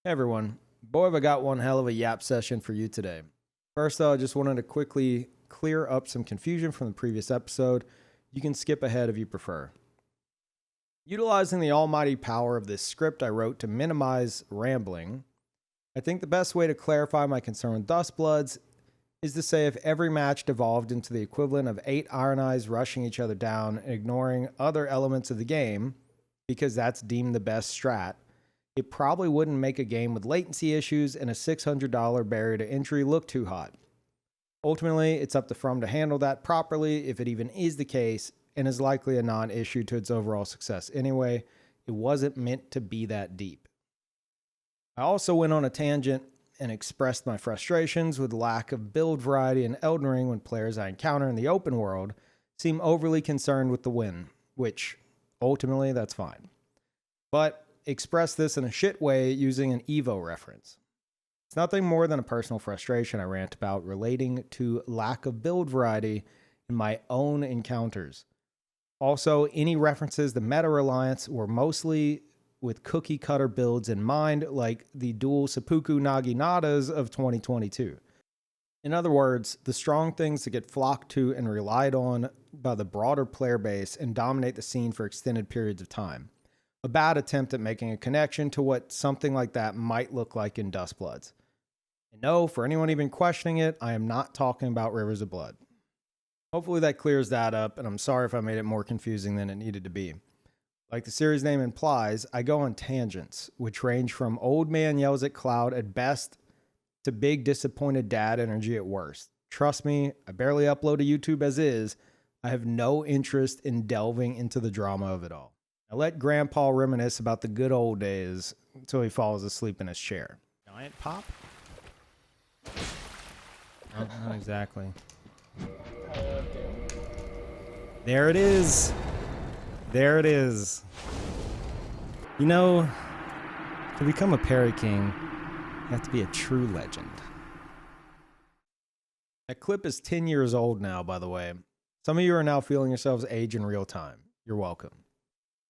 Hey everyone, boy have I got one hell of a yap session for you today. First though, I just wanted to quickly clear up some confusion from the previous episode. You can skip ahead if you prefer. Utilizing the almighty power of this script I wrote to minimize rambling, I think the best way to clarify my concern with Dustbloods is to say if every match devolved into the equivalent of 8 Iron Eyes rushing each other down and ignoring other elements of the game, because that's deemed the best strat, it probably wouldn't make a game with latency issues and a $600 barrier to entry look too hot. Ultimately, it's up to From to handle that properly if it even is the case, and is likely a non-issue to its overall success anyway. It wasn't meant to be that deep. I also went on a tangent and expressed my frustrations with lack of build variety in Elden Ring when players I encounter in the open world seem overly concerned with the win, which ultimately that's fine. But express this in a shit way using an Evo reference. It's nothing more than a personal frustration I rant about relating to lack of build variety in my own encounters. Also, any references to meta reliance were mostly with cookie cutter builds in mind, like the dual seppuku naginatas of 2022. In other words, the strong things that get flocked to and relied on by the broader player base and dominate the scene for extended periods of time. A bad attempt at making a connection to what something like that might look like in Dustbloods. And no, for anyone even questioning it, I am not talking about Rivers of Blood. Hopefully that clears that up, and I'm sorry if I made it more confusing than it needed to be. Like the series name implies, I go on tangents, which range from old man yells at cloud at best to big disappointed dad energy at worst. Trust me, I barely upload to YouTube as is. I have no interest in delving into the drama of it all. I let Grandpa reminisce about the good old days until he falls asleep in his chair. Giant pop? No, not exactly. There it is. There it is. You know, to become a Parry King, you have to be a true legend. That clip is 10 years old now, by the way. Some of you are now feeling yourselves age in real time. You're welcome.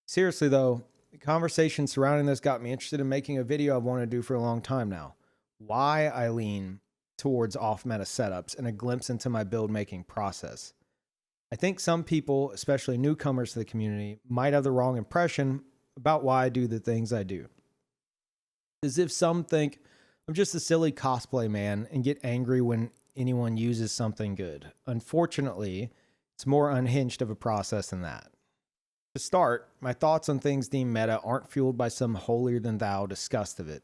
Seriously though, the conversation surrounding this got me interested in making a video I've wanted to do for a long time now. Why I lean towards off-meta setups and a glimpse into my build making process. I think some people, especially newcomers to the community, might have the wrong impression about why I do the things I do. As if some think I'm just a silly cosplay man and get angry when anyone uses something good. Unfortunately, it's more unhinged of a process than that. To start, my thoughts on things deemed meta aren't fueled by some holier-than-thou disgust of it.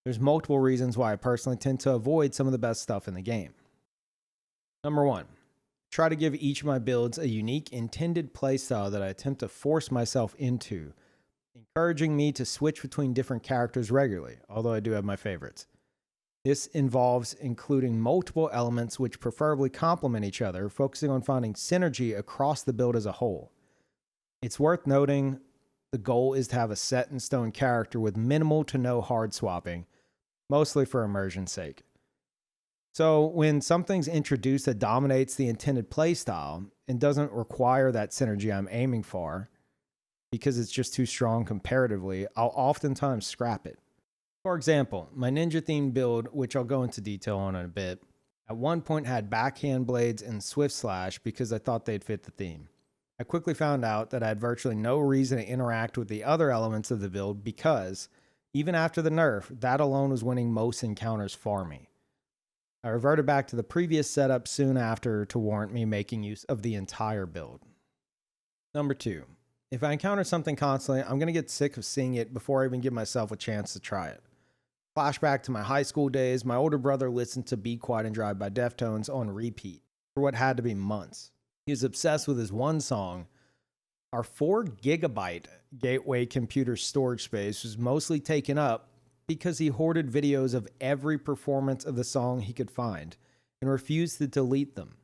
There's multiple reasons why I personally tend to avoid some of the best stuff in the game. Number 1. Try to give each of my builds a unique intended playstyle that I attempt to force myself into, encouraging me to switch between different characters regularly, although I do have my favorites. This involves including multiple elements which preferably complement each other, focusing on finding synergy across the build as a whole. It's worth noting the goal is to have a set-in-stone character with minimal to no hard swapping, mostly for immersion's sake. So when something's introduced that dominates the intended playstyle and doesn't require that synergy I'm aiming for, because it's just too strong comparatively, I'll oftentimes scrap it. For example, my ninja-themed build, which I'll go into detail on in a bit, at one point had backhand blades and swift slash because I thought they'd fit the theme. I quickly found out that I had virtually no reason to interact with the other elements of the build because, even after the nerf, that alone was winning most encounters for me. I reverted back to the previous setup soon after to warrant me making use of the entire build. Number 2. If I encounter something constantly, I'm going to get sick of seeing it before I even give myself a chance to try it. Flashback to my high school days, my older brother listened to Be Quiet and Drive by Deftones on repeat for what had to be months. He was obsessed with his one song. Our 4 gigabyte gateway computer storage space was mostly taken up because he hoarded videos of every performance of the song he could find and refused to delete them.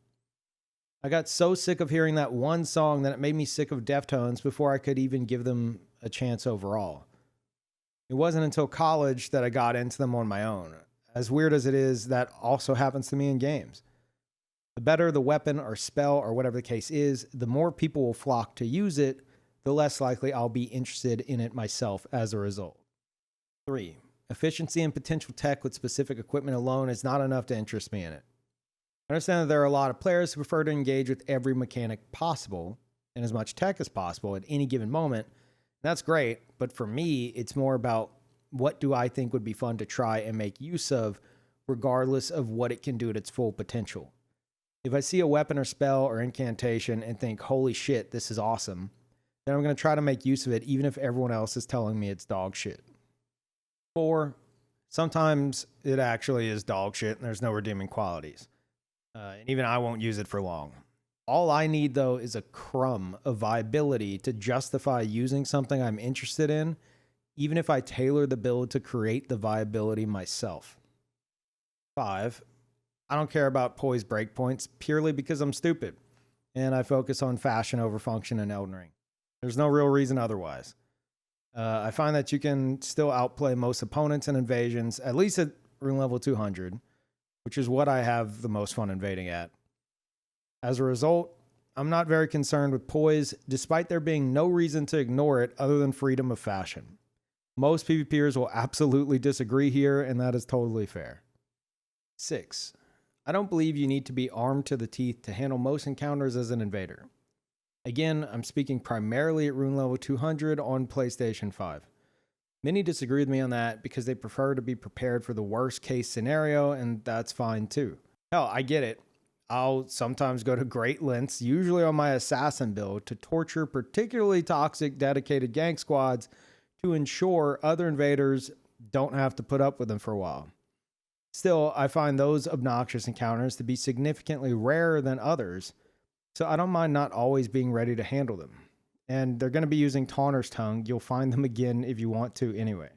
I got so sick of hearing that one song that it made me sick of Deftones before I could even give them a chance overall. It wasn't until college that I got into them on my own. As weird as it is, that also happens to me in games. The better the weapon or spell or whatever the case is, the more people will flock to use it, the less likely I'll be interested in it myself as a result. 3. Efficiency and potential tech with specific equipment alone is not enough to interest me in it. I understand that there are a lot of players who prefer to engage with every mechanic possible and as much tech as possible at any given moment. That's great, but for me, it's more about what do I think would be fun to try and make use of, regardless of what it can do at its full potential. If I see a weapon or spell or incantation and think, holy shit, this is awesome, then I'm going to try to make use of it even if everyone else is telling me it's dog shit. 4, sometimes it actually is dog shit and there's no redeeming qualities. And even I won't use it for long. All I need, though, is a crumb of viability to justify using something I'm interested in, even if I tailor the build to create the viability myself. 5, I don't care about poise breakpoints purely because I'm stupid, and I focus on fashion over function in Elden Ring. There's no real reason otherwise. I find that you can still outplay most opponents in invasions, at least at rune level 200, which is what I have the most fun invading at. As a result, I'm not very concerned with poise, despite there being no reason to ignore it other than freedom of fashion. Most PvPers will absolutely disagree here, and that is totally fair. 6, I don't believe you need to be armed to the teeth to handle most encounters as an invader. Again, I'm speaking primarily at rune level 200 on PlayStation 5. Many disagree with me on that because they prefer to be prepared for the worst case scenario, and that's fine too. Hell, I get it. I'll sometimes go to great lengths, usually on my assassin build, to torture particularly toxic dedicated gank squads to ensure other invaders don't have to put up with them for a while. Still, I find those obnoxious encounters to be significantly rarer than others, so I don't mind not always being ready to handle them. And they're going to be using Tarnished Tongue. You'll find them again if you want to anyway.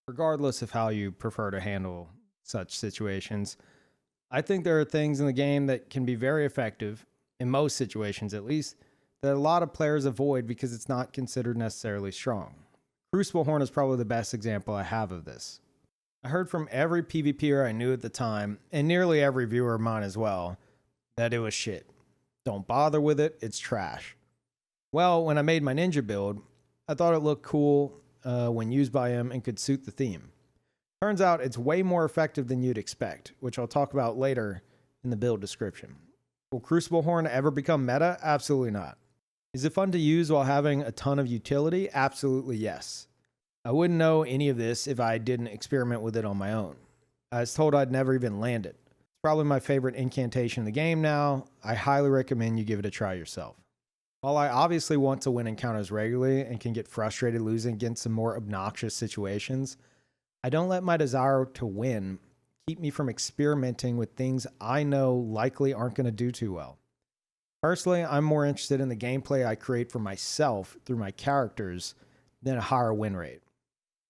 Regardless of how you prefer to handle such situations, I think there are things in the game that can be very effective, in most situations at least, that a lot of players avoid because it's not considered necessarily strong. Crucible Horn is probably the best example I have of this. I heard from every PvPer I knew at the time, and nearly every viewer of mine as well, that it was shit. Don't bother with it, it's trash. Well, when I made my ninja build, I thought it looked cool when used by him and could suit the theme. Turns out it's way more effective than you'd expect, which I'll talk about later in the build description. Will Crucible Horn ever become meta? Absolutely not. Is it fun to use while having a ton of utility? Absolutely yes. I wouldn't know any of this if I didn't experiment with it on my own. I was told I'd never even land it. It's probably my favorite incantation in the game now. I highly recommend you give it a try yourself. While I obviously want to win encounters regularly and can get frustrated losing against some more obnoxious situations, I don't let my desire to win keep me from experimenting with things I know likely aren't going to do too well. Personally, I'm more interested in the gameplay I create for myself through my characters than a higher win rate.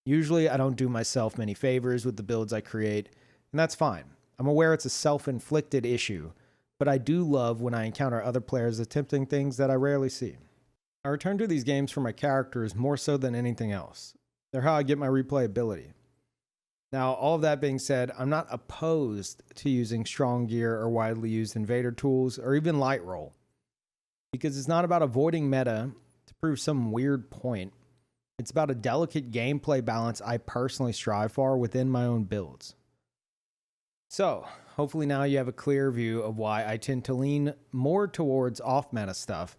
Usually, I don't do myself many favors with the builds I create, and that's fine. I'm aware it's a self-inflicted issue, but I do love when I encounter other players attempting things that I rarely see. I return to these games for my characters more so than anything else. They're how I get my replayability. Now, all of that being said, I'm not opposed to using strong gear or widely used invader tools or even light roll, because it's not about avoiding meta to prove some weird point. It's about a delicate gameplay balance I personally strive for within my own builds. So, hopefully now you have a clear view of why I tend to lean more towards off-meta stuff,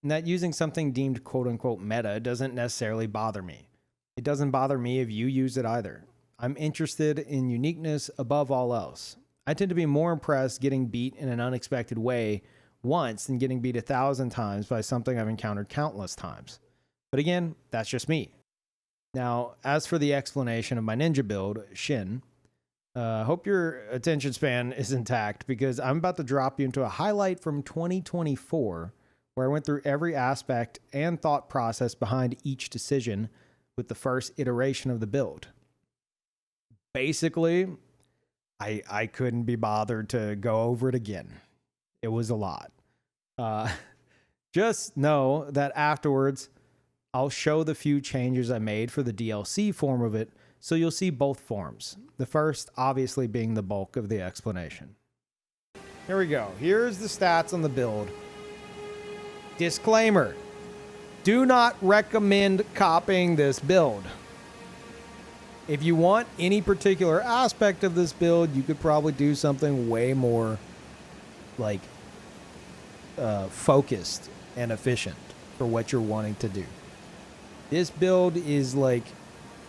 and that using something deemed quote-unquote meta doesn't necessarily bother me. It doesn't bother me if you use it either. I'm interested in uniqueness above all else. I tend to be more impressed getting beat in an unexpected way once than getting beat 1,000 times by something I've encountered countless times. But again, that's just me. Now, as for the explanation of my ninja build, Shin, hope your attention span is intact because I'm about to drop you into a highlight from 2024 where I went through every aspect and thought process behind each decision with the first iteration of the build. Basically, I couldn't be bothered to go over it again. It was a lot. Just know that afterwards, I'll show the few changes I made for the DLC form of it, so you'll see both forms. The first, obviously, being the bulk of the explanation. Here we go. Here's the stats on the build. Disclaimer. Do not recommend copying this build. If you want any particular aspect of this build, you could probably do something way more like focused and efficient for what you're wanting to do. This build is like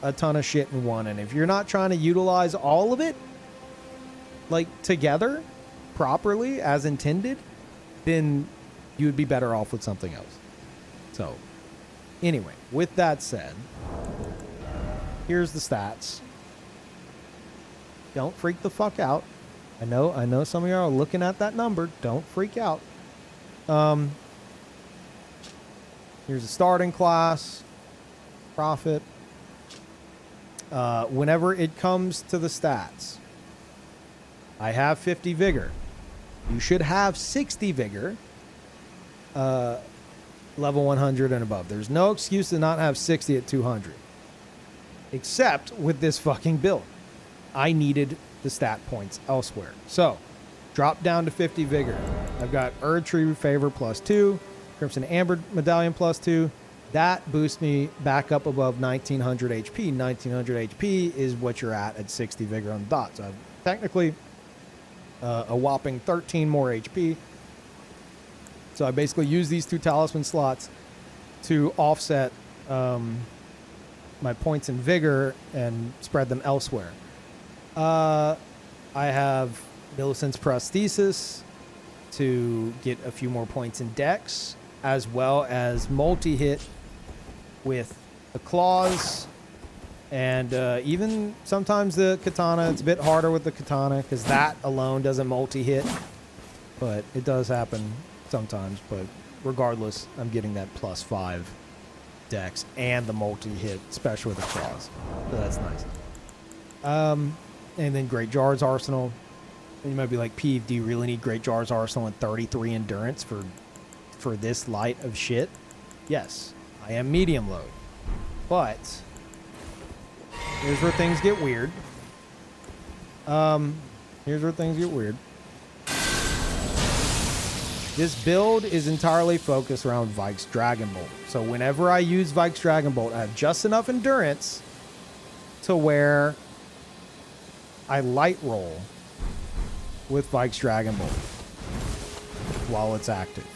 a ton of shit in one, and if you're not trying to utilize all of it like together properly as intended, then you would be better off with something else. So anyway, with that said, here's the stats. Don't freak the fuck out. I know some of you are looking at that number. Don't freak out. Here's a starting class. Profit. Whenever it comes to the stats, I have 50 vigor. You should have 60 vigor. Level 100 and above. There's no excuse to not have 60 at 200. Except with this fucking build. I needed the stat points elsewhere. So, drop down to 50 vigor. I've got Erdtree Favor +2, Crimson Amber Medallion +2. That boosts me back up above 1900 HP. 1900 HP is what you're at 60 vigor on the dot. So, I've technically a whopping 13 more HP. So, I basically use these 2 talisman slots to offset my points in vigor and spread them elsewhere. I have Millicent's Prosthesis to get a few more points in dex, as well as multi-hit with the claws, and even sometimes the katana. It's a bit harder with the katana because that alone doesn't multi-hit, but it does happen sometimes. But regardless, I'm getting that +5 dex and the multi-hit, especially with the claws. So that's nice. And then Great Jar's Arsenal. And you might be like, Peeve, do you really need Great Jar's Arsenal and 33 endurance for this light of shit? Yes, I am medium load. But here's where things get weird. This build is entirely focused around Vike's Dragon Bolt. So whenever I use Vike's Dragon Bolt, I have just enough endurance to where I light roll with Vike's Dragon Bolt while it's active.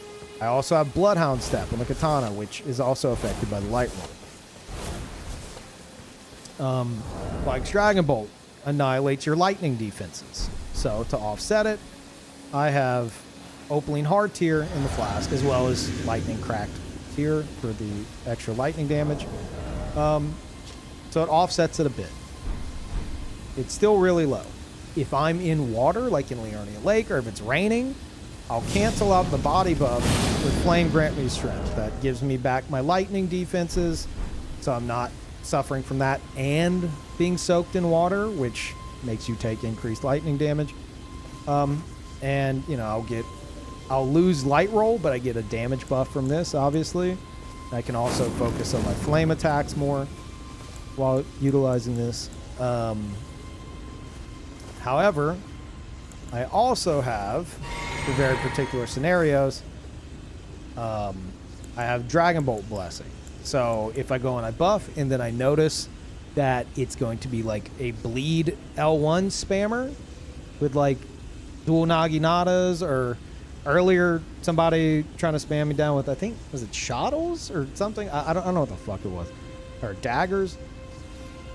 I also have Bloodhound Step on the katana, which is also affected by the light roll. Vike's Dragon Bolt annihilates your lightning defenses. So to offset it, I have Opaline Hard Tier in the flask, as well as Lightning Cracked Tier for the extra lightning damage. So it offsets it a bit. It's still really low. If I'm in water, like in Liurnia Lake, or if it's raining, I'll cancel out the body buff with Flame Grant Me Strength. That gives me back my lightning defenses, so I'm not suffering from that and being soaked in water, which makes you take increased lightning damage. And, you know, I'll lose light roll, but I get a damage buff from this, obviously. I can also focus on my flame attacks more while utilizing this. However, I also have, for very particular scenarios, I have Dragon Bolt Blessing. So if I go and I buff, and then I notice that it's going to be like a bleed L1 spammer with like dual Naginatas, or earlier somebody trying to spam me down with, I think, was it Shottles or something? I don't know what the fuck it was. Or daggers.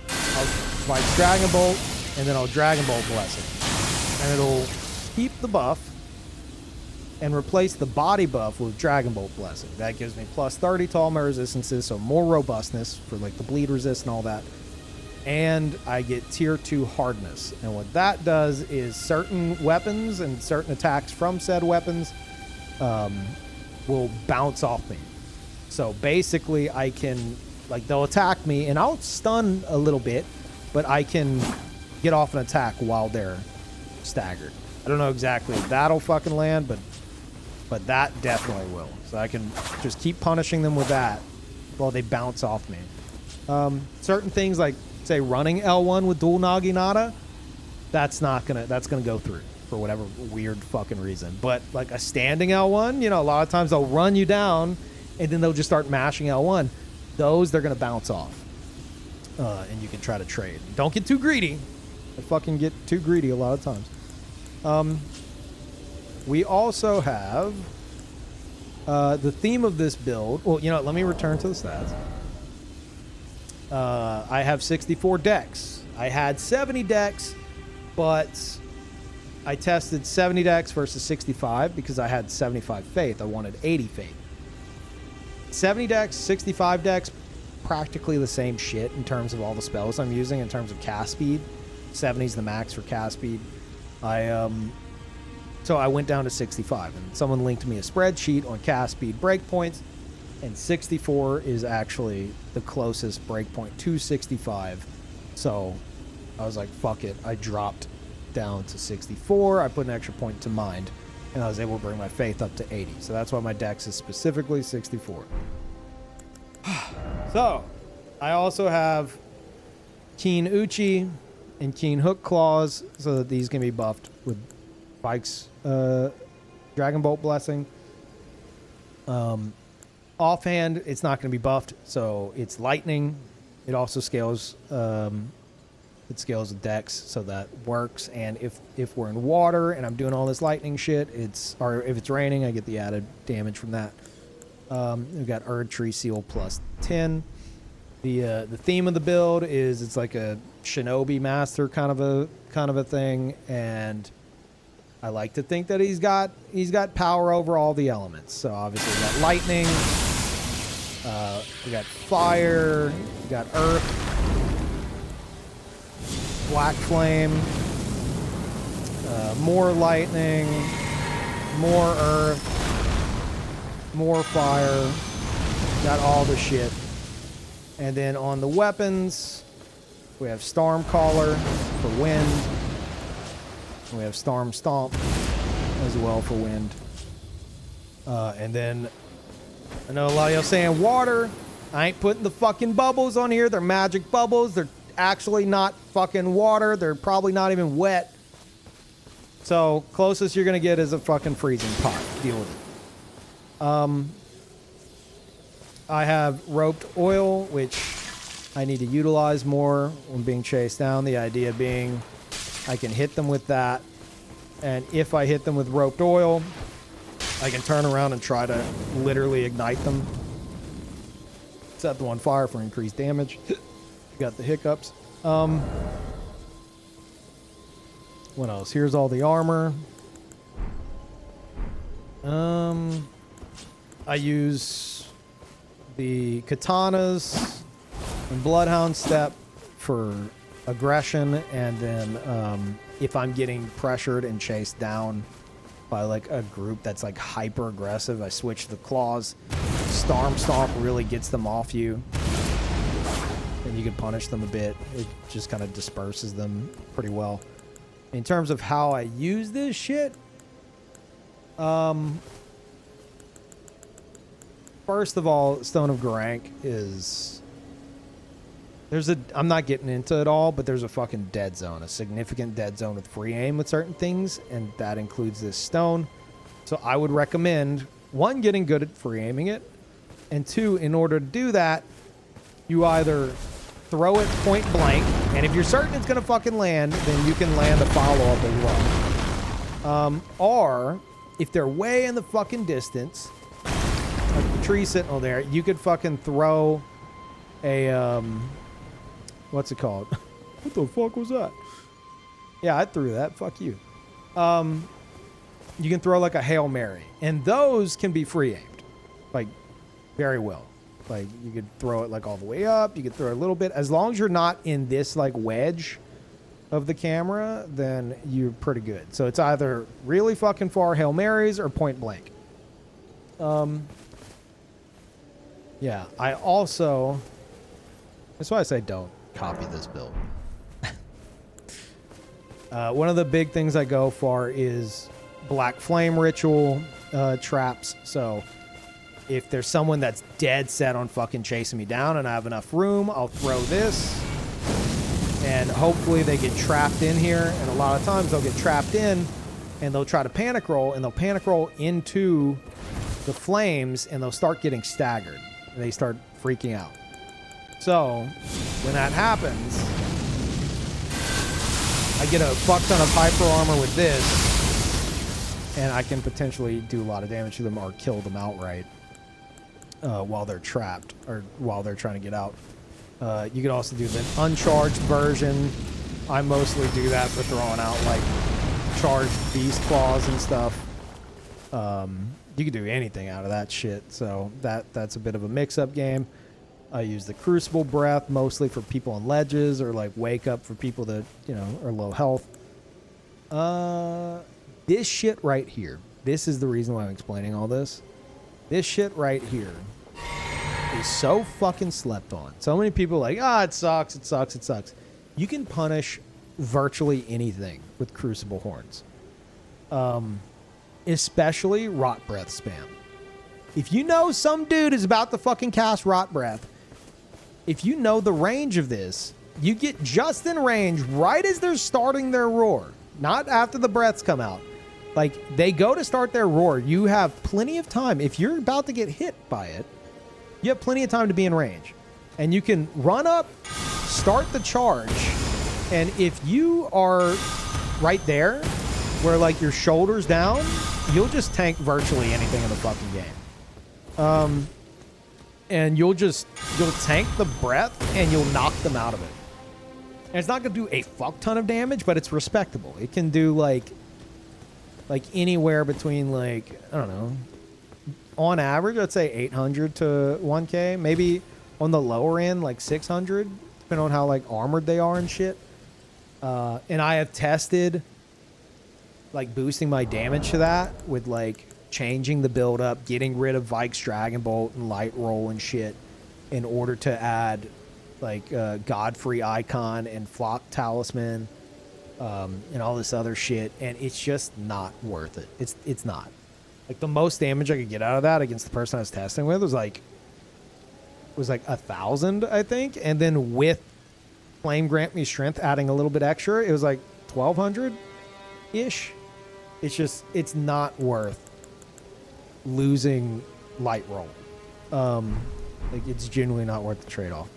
I'll like Dragon Bolt, and then I'll Dragon Bolt Blessing. And it'll keep the buff and replace the body buff with Dragon Bolt Blessing. That gives me plus 30 to all my resistances, so more robustness for like the bleed resist and all that. And I get tier 2 hardness. And what that does is certain weapons and certain attacks from said weapons will bounce off me. So basically I can, like, they'll attack me and I'll stun a little bit, but I can get off an attack while they're staggered. I don't know exactly if that'll fucking land, but that definitely will. So I can just keep punishing them with that while they bounce off me. Certain things like, say, running L1 with dual Naginata, that's gonna go through for whatever weird fucking reason. But like a standing L1, you know, a lot of times they'll run you down and then they'll just start mashing L1. Those, they're gonna bounce off. and you can try to trade. Don't get too greedy. I fucking get too greedy a lot of times. We also have the theme of this build. Well, you know, let me return to the stats. I have 64 decks. I had 70 decks, but I tested 70 decks versus 65 because I had 75 faith. I wanted 80 faith. 70 decks, 65 decks, practically the same shit in terms of all the spells I'm using in terms of cast speed. 70 is the max for cast speed. So I went down to 65, and someone linked me a spreadsheet on cast speed breakpoints, and 64 is actually the closest breakpoint to 65. So I was like, fuck it. I dropped down to 64. I put an extra point to mind, and I was able to bring my faith up to 80. So that's why my dex is specifically 64. So I also have Keen Uchi and Keen Hook Claws, so that these can be buffed with Spike's Dragon Bolt Blessing. Offhand, it's not going to be buffed, so it's lightning. It also scales. It scales with dex, so that works. And if we're in water and I'm doing all this lightning shit, or if it's raining, I get the added damage from that. We've got Erd Tree Seal plus 10. The theme of the build is it's like a Shinobi Master kind of a thing, and I like to think that he's got power over all the elements. So obviously we got lightning, we got fire, we got earth, black flame, more lightning, more earth, more fire. Got all the shit. And then on the weapons, we have Stormcaller for wind. We have Storm Stomp as well for wind. And then I know a lot of y'all saying water. I ain't putting the fucking bubbles on here. They're magic bubbles. They're actually not fucking water. They're probably not even wet. So closest you're gonna get is a fucking freezing pot. Deal with it. I have roped oil, which I need to utilize more when being chased down. The idea being I can hit them with that, and if I hit them with roped oil, I can turn around and try to literally ignite them. Set them on fire for increased damage. Got the hiccups. What else? Here's all the armor. I use the katanas and bloodhound step for aggression, and then if I'm getting pressured and chased down by like a group that's like hyper aggressive, I switch to the claws. Storm Stomp really gets them off you, and you can punish them a bit. It just kind of disperses them pretty well. In terms of how I use this shit, first of all, Stone of Garank is... I'm not getting into it all, but there's a fucking dead zone, a significant dead zone with free aim with certain things, and that includes this stone. So I would recommend, one, getting good at free aiming it, and two, in order to do that, you either throw it point blank, and if you're certain it's gonna fucking land, then you can land a follow-up as well. Or, if they're way in the fucking distance, like the tree sentinel there, you could fucking throw a, what's it called? What the fuck was that? Yeah, I threw that. Fuck you. You can throw like a Hail Mary, and those can be free aimed, like very well. Like you could throw it like all the way up. You could throw a little bit. As long as you're not in this like wedge of the camera, then you're pretty good. So it's either really fucking far Hail Marys or point blank. Yeah, I also... That's why I say don't copy this build. One of the big things I go for is Black Flame Ritual traps. So if there's someone that's dead set on fucking chasing me down and I have enough room, I'll throw this. And hopefully they get trapped in here. And a lot of times they'll get trapped in and they'll try to panic roll, and they'll panic roll into the flames, and they'll start getting staggered. And they start freaking out. So when that happens, I get a fuck ton of hyper armor with this, and I can potentially do a lot of damage to them or kill them outright while they're trapped or while they're trying to get out. You could also do the uncharged version. I mostly do that for throwing out like charged beast claws and stuff. You could do anything out of that shit, so that's a bit of a mix-up game. I use the Crucible Breath mostly for people on ledges or like wake up for people that, you know, are low health. This shit right here, this is the reason why I'm explaining all this. This shit right here is so fucking slept on. So many people are like, it sucks, it sucks, it sucks. You can punish virtually anything with Crucible Horns. Especially Rot Breath spam. If you know some dude is about to fucking cast Rot Breath, if you know the range of this, you get just in range right as they're starting their roar. Not after the breaths come out. Like, they go to start their roar. You have plenty of time. If you're about to get hit by it, you have plenty of time to be in range. And you can run up, start the charge, and if you are right there, where like your shoulder's down, you'll just tank virtually anything in the fucking game. And you'll tank the breath and you'll knock them out of it. And it's not going to do a fuck ton of damage, but it's respectable. It can do like anywhere between like, I don't know, on average, I'd say 800 to 1K. Maybe on the lower end, like 600, depending on how like armored they are and shit. And I have tested like boosting my damage to that with like changing the build up, getting rid of Vike's Dragon Bolt and Light Roll and shit in order to add like Godfrey Icon and Flock Talisman and all this other shit, and it's just not worth it. It's not. Like the most damage I could get out of that against the person I was testing with was like 1,000, I think, and then with Flame Grant Me Strength adding a little bit extra, it was like 1,200 ish. It's not worth losing Light Roll. Like it's genuinely not worth the trade-off.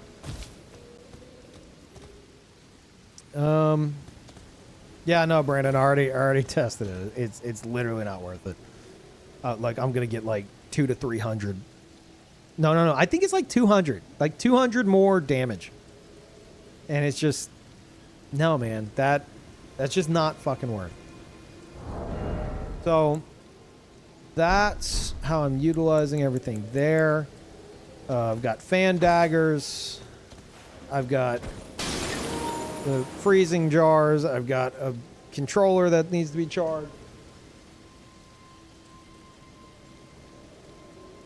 Yeah, no, Brandon, I already tested it. It's literally not worth it. Like I'm gonna get like 200 to 300. No. I think it's like 200. Like 200 more damage. And it's just, no, man. That's just not fucking worth. So that's how I'm utilizing everything there. I've got fan daggers. I've got the freezing jars. I've got a controller that needs to be charged.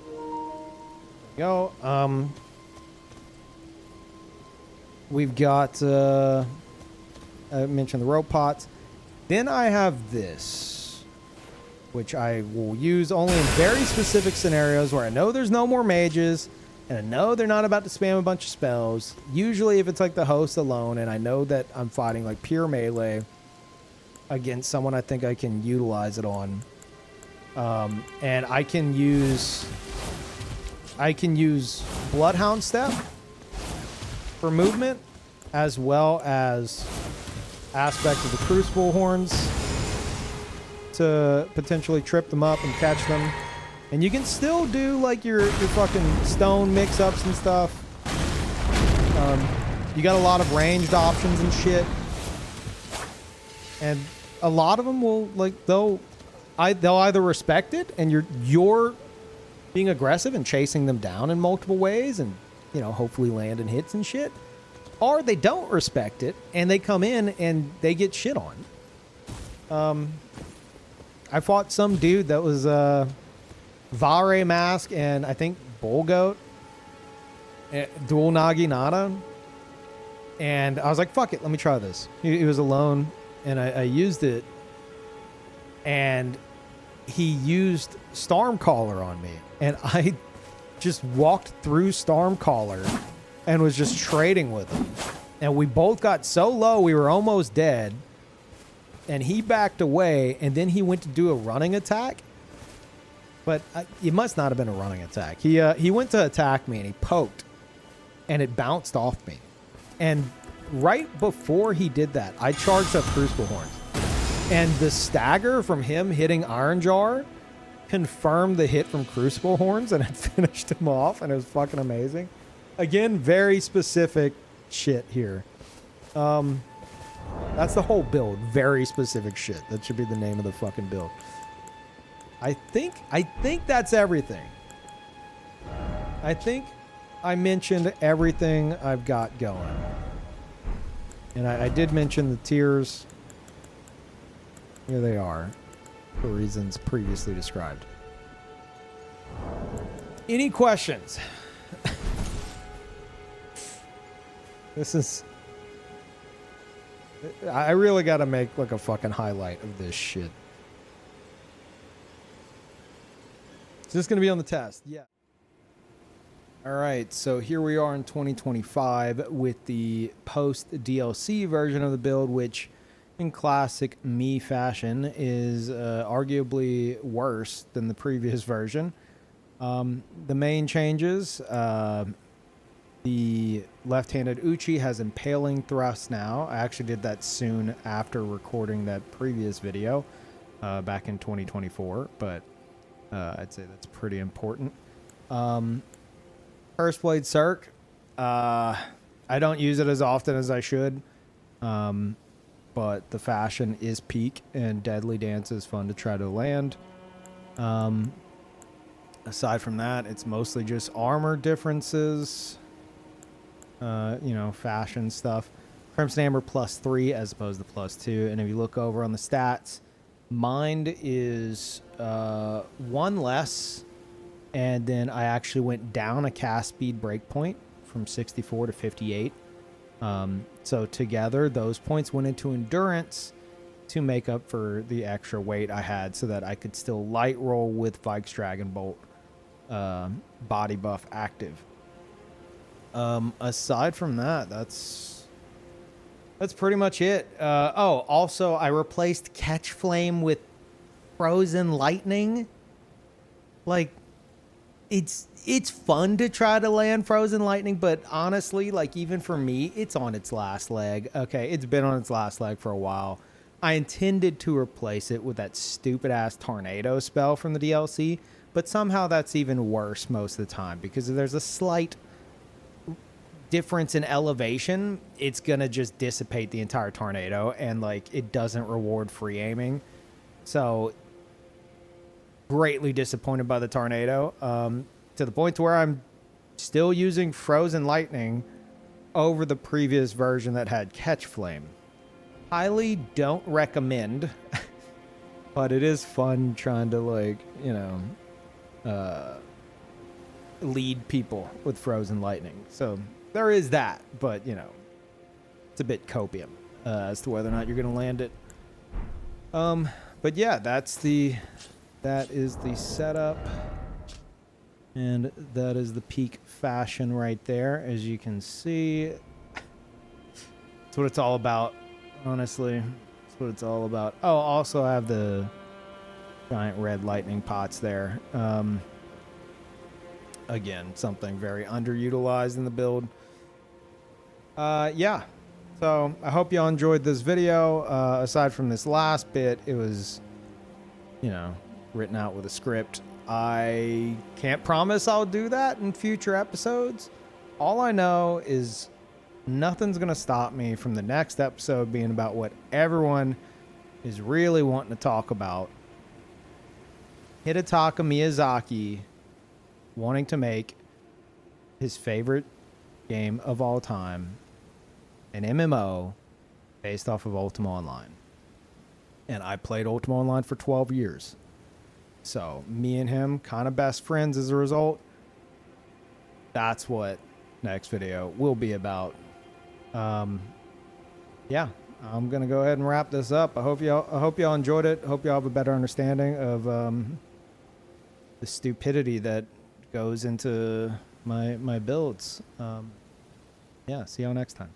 There we go. We've got, I mentioned the rope pots. Then I have this, which I will use only in very specific scenarios where I know there's no more mages, and I know they're not about to spam a bunch of spells. Usually if it's like the host alone, and I know that I'm fighting like pure melee against someone I think I can utilize it on. And I can use Bloodhound Step for movement, as well as aspect of the Crucible Horns to potentially trip them up and catch them. And you can still do like your fucking stone mix-ups and stuff. You got a lot of ranged options and shit. And a lot of them will like they'll either respect it and you're being aggressive and chasing them down in multiple ways and, you know, hopefully land in hits and shit. Or they don't respect it and they come in and they get shit on. I fought some dude that was Vare Mask and I think Bull Goat, dual Naginata. And I was like, fuck it, let me try this. He was alone and I used it. And he used Stormcaller on me. And I just walked through Stormcaller and was just trading with him. And we both got so low, we were almost dead. And he backed away, and then he went to do a running attack. But it must not have been a running attack. He went to attack me, and he poked. and it bounced off me. And right before he did that, I charged up Crucible Horns. And the stagger from him hitting Iron Jar confirmed the hit from Crucible Horns, and it finished him off, and it was fucking amazing. Again, very specific shit here. That's the whole build. Very specific shit. That should be the name of the fucking build. I think that's everything. I think I mentioned everything I've got going. And I did mention the tiers. Here they are, for reasons previously described. Any questions? This is... I really got to make like a fucking highlight of this shit. Is this going to be on the test? Yeah. All right, so here we are in 2025 with the post DLC version of the build, which in classic me fashion is arguably worse than the previous version. The main changes, the left-handed Uchi has impaling thrust now. I actually did that soon after recording that previous video back in 2024, but I'd say that's pretty important. First Blade Circ, I don't use it as often as I should, but the fashion is peak, and Deadly Dance is fun to try to land. Aside from that, it's mostly just armor differences, you know, fashion stuff. Crimson Hammer +3 as opposed to +2, and if you look over on the stats, Mind is 1 less, and then I actually went down a cast speed breakpoint from 64 to 58. So together, those points went into endurance to make up for the extra weight I had so that I could still light roll with Vike's Dragon Bolt body buff active. Aside from that, that's pretty much it. Oh, also, I replaced Catch Flame with Frozen Lightning. Like, it's fun to try to land Frozen Lightning, but honestly, like, even for me, it's on its last leg. Okay, it's been on its last leg for a while. I intended to replace it with that stupid-ass Tornado spell from the DLC, but somehow that's even worse most of the time, because if there's a slight difference in elevation, it's gonna just dissipate the entire tornado, and, like, it doesn't reward free aiming. So... greatly disappointed by the tornado, to the point to where I'm still using Frozen Lightning over the previous version that had Catch Flame. Highly don't recommend, but it is fun trying to, like, you know, lead people with Frozen Lightning. So there is that, but, you know, it's a bit copium as to whether or not you're going to land it. But yeah, that is the setup, and that is the peak fashion right there. As you can see, that's what it's all about, honestly. That's what it's all about. Oh, also I have the giant red lightning pots there. Again, something very underutilized in the build. Yeah, so I hope y'all enjoyed this video. Aside from this last bit, it was, you know, written out with a script. I can't promise I'll do that in future episodes. All I know is nothing's gonna stop me from the next episode being about what everyone is really wanting to talk about. Hidetaka Miyazaki wanting to make his favorite game of all time, an MMO based off of Ultima Online. And I played Ultima Online for 12 years. So me and him kind of best friends as a result. That's what next video will be about. Yeah, I'm gonna go ahead and wrap this up. I hope y'all enjoyed it. I hope y'all have a better understanding of the stupidity that goes into my builds. Yeah, see y'all next time.